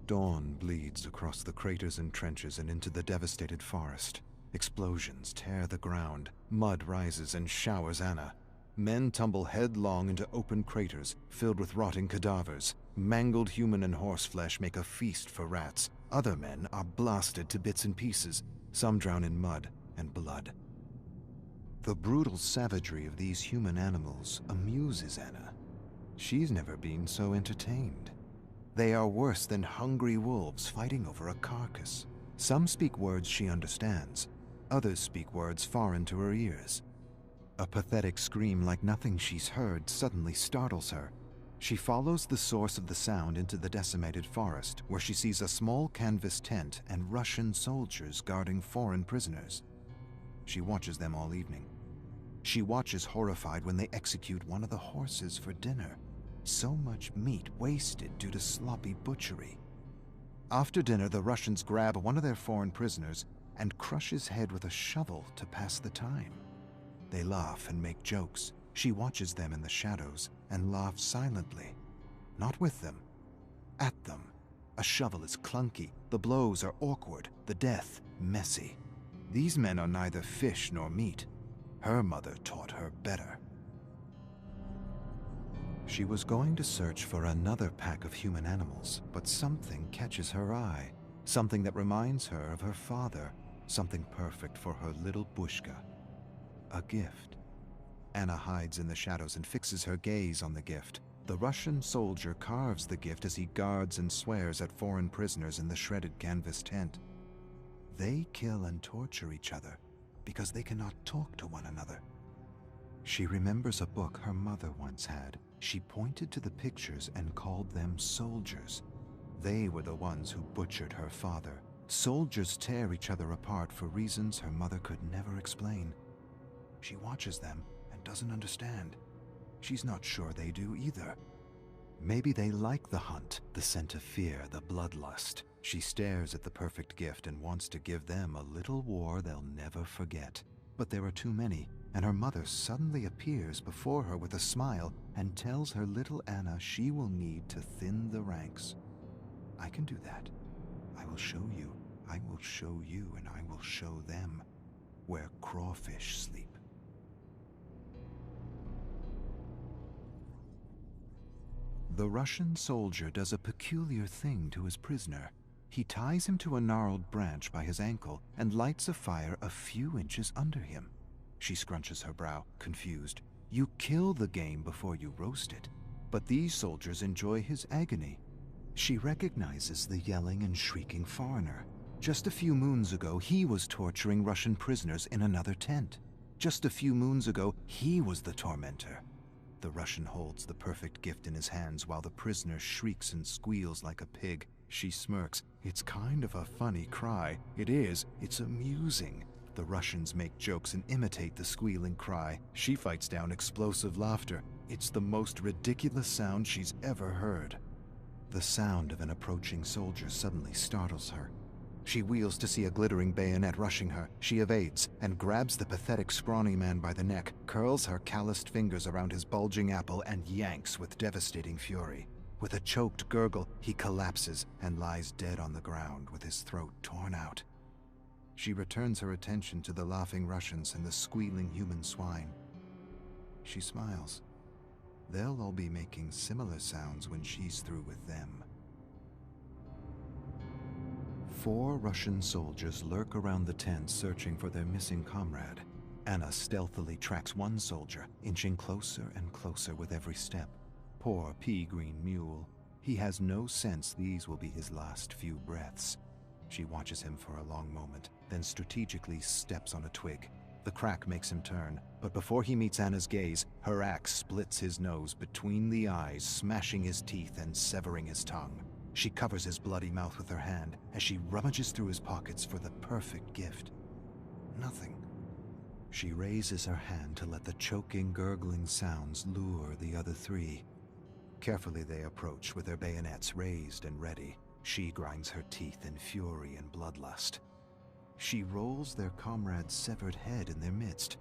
Dawn bleeds across the craters and trenches and into the devastated forest. Explosions tear the ground, mud rises and showers Anna. Men tumble headlong into open craters filled with rotting cadavers. Mangled human and horse flesh make a feast for rats. Other men are blasted to bits and pieces. Some drown in mud and blood. The brutal savagery of these human animals amuses Anna. She's never been so entertained. They are worse than hungry wolves fighting over a carcass. Some speak words she understands. Others speak words foreign to her ears. A pathetic scream like nothing she's heard suddenly startles her. She follows the source of the sound into the decimated forest, where she sees a small canvas tent and Russian soldiers guarding foreign prisoners. She watches them all evening. She watches horrified when they execute one of the horses for dinner. So much meat wasted due to sloppy butchery. After dinner, the Russians grab one of their foreign prisoners and crush his head with a shovel to pass the time. They laugh and make jokes. She watches them in the shadows and laughs silently. Not with them, at them. A shovel is clunky, the blows are awkward, the death messy. These men are neither fish nor meat. Her mother taught her better. She was going to search for another pack of human animals, but something catches her eye. Something that reminds her of her father. Something perfect for her little Bushka. A gift. Anna hides in the shadows and fixes her gaze on the gift. The Russian soldier carves the gift as he guards and swears at foreign prisoners in the shredded canvas tent. They kill and torture each other because they cannot talk to one another. She remembers a book her mother once had. She pointed to the pictures and called them soldiers. They were the ones who butchered her father. Soldiers tear each other apart for reasons her mother could never explain. She watches them and doesn't understand. She's not sure they do either. Maybe they like the hunt, the scent of fear, the bloodlust. She stares at the perfect gift and wants to give them a little war they'll never forget. But there are too many, and her mother suddenly appears before her with a smile and tells her little Anna she will need to thin the ranks. I can do that. I will show you, and I will show them where crawfish sleep. The Russian soldier does a peculiar thing to his prisoner. He ties him to a gnarled branch by his ankle and lights a fire a few inches under him. She scrunches her brow, confused. You kill the game before you roast it. But these soldiers enjoy his agony. She recognizes the yelling and shrieking foreigner. Just a few moons ago, he was torturing Russian prisoners in another tent. Just a few moons ago, he was the tormentor. The Russian holds the perfect gift in his hands while the prisoner shrieks and squeals like a pig. She smirks. It's kind of a funny cry. It is. It's amusing. The Russians make jokes and imitate the squealing cry. She fights down explosive laughter. It's the most ridiculous sound she's ever heard. The sound of an approaching soldier suddenly startles her. She wheels to see a glittering bayonet rushing her. She evades and grabs the pathetic scrawny man by the neck, curls her calloused fingers around his bulging apple and yanks with devastating fury. With a choked gurgle, he collapses and lies dead on the ground with his throat torn out. She returns her attention to the laughing Russians and the squealing human swine. She smiles. They'll all be making similar sounds when she's through with them. 4 Russian soldiers lurk around the tent searching for their missing comrade. Anna stealthily tracks one soldier, inching closer and closer with every step. Poor pea-green mule. He has no sense these will be his last few breaths. She watches him for a long moment, then strategically steps on a twig. The crack makes him turn, but before he meets Anna's gaze, her axe splits his nose between the eyes, smashing his teeth and severing his tongue. She covers his bloody mouth with her hand as she rummages through his pockets for the perfect gift. Nothing. She raises her hand to let the choking, gurgling sounds lure the other 3. Carefully they approach with their bayonets raised and ready. She grinds her teeth in fury and bloodlust. She rolls their comrade's severed head in their midst.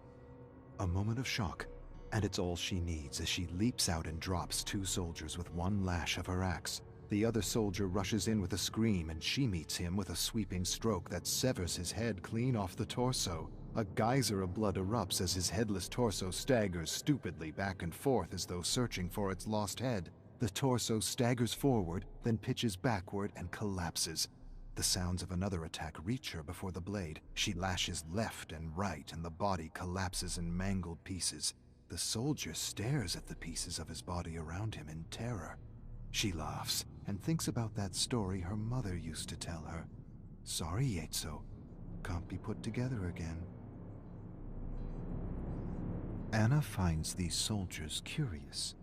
A moment of shock, and it's all she needs as she leaps out and drops 2 soldiers with one lash of her axe. The other soldier rushes in with a scream, and she meets him with a sweeping stroke that severs his head clean off the torso. A geyser of blood erupts as his headless torso staggers stupidly back and forth as though searching for its lost head. The torso staggers forward, then pitches backward and collapses. The sounds of another attack reach her before the blade. She lashes left and right, and the body collapses in mangled pieces. The soldier stares at the pieces of his body around him in terror. She laughs and thinks about that story her mother used to tell her. Sorry, Yaitso. Can't be put together again. Anna finds these soldiers curious.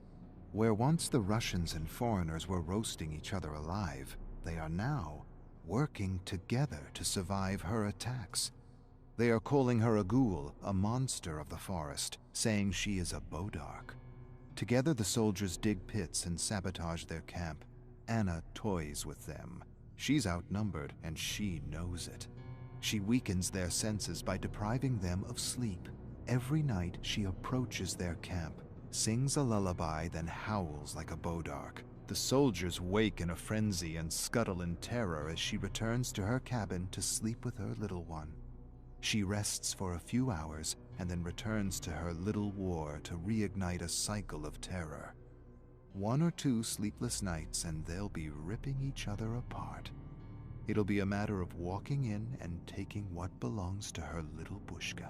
Where once the Russians and foreigners were roasting each other alive, they are now working together to survive her attacks. They are calling her a ghoul, a monster of the forest, saying she is a Bodark. Together the soldiers dig pits and sabotage their camp. Anna toys with them. She's outnumbered, and she knows it. She weakens their senses by depriving them of sleep. Every night she approaches their camp, sings a lullaby, then howls like a Bodark. The soldiers wake in a frenzy and scuttle in terror as she returns to her cabin to sleep with her little one. She rests for a few hours and then returns to her little war to reignite a cycle of terror. 1 or 2 sleepless nights and they'll be ripping each other apart. It'll be a matter of walking in and taking what belongs to her little Bushka.